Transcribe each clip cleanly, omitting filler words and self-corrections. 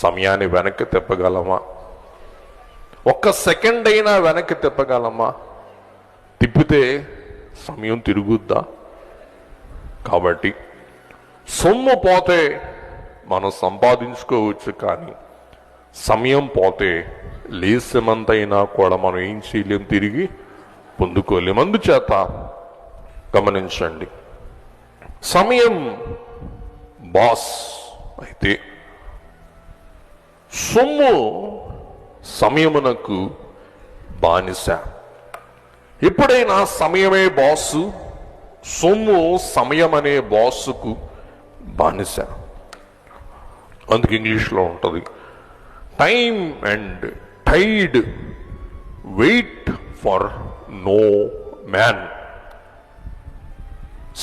సమయాన్ని వెనక్కి తిప్పగలమా? ఒక్క సెకండ్ అయినా వెనక్కి తిప్పగలమా? తిప్పితే సమయం తిరుగుద్దా? కాబట్టి సొమ్ము పోతే మనం సంపాదించుకోవచ్చు, కానీ సమయం పోతే లేసమంతైనా కూడా మనం ఏం చేయలేం, తిరిగి పొందుకోలేం. అందుచేత గమనించండి, సమయం బాస్ అయితే సొమ్ము సమయమునకు బానిస. ఎప్పుడైనా సమయమే బాసు, సొమ్ము సమయం అనే బాసుకు బానిస. అందుకు ఇంగ్లీష్లో ఉంటుంది, time and tide wait for no man.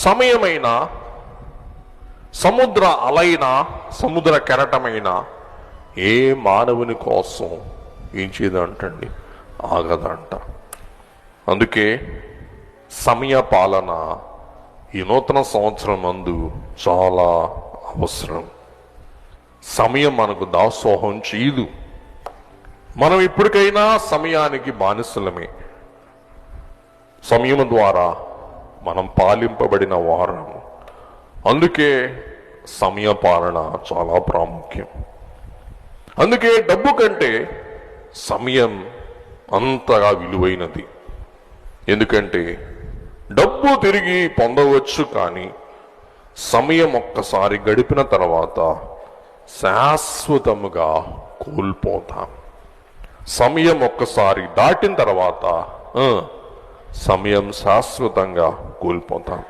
సమయమైన, సముద్ర అలైన, సముద్ర కెరటమైన ఏ మానవుని కోసం ఏం చేయదంటండి, ఆగదంట. అందుకే సమయ పాలన ఈ నూతన సంవత్సరం నందు చాలా అవసరం. సమయం మనకు దాసోహం చేయదు. మనం ఇప్పటికైనా సమయానికి బానిసలమే. సమయం ద్వారా మనం పాలింపబడిన వారం. అందుకే సమయ పాలన చాలా ప్రాముఖ్యం. అందుకే డబ్బు కంటే సమయం అంతగా విలువైనది. ఎందుకంటే డబ్బు తిరిగి పొందవచ్చు, కానీ సమయం ఒక్కసారి గడిపిన తర్వాత శాశ్వతముగా కోల్పోతాం. సమయం ఒక్కసారి దాటిన తర్వాత సమయం శాశ్వతంగా కోల్పోతాం.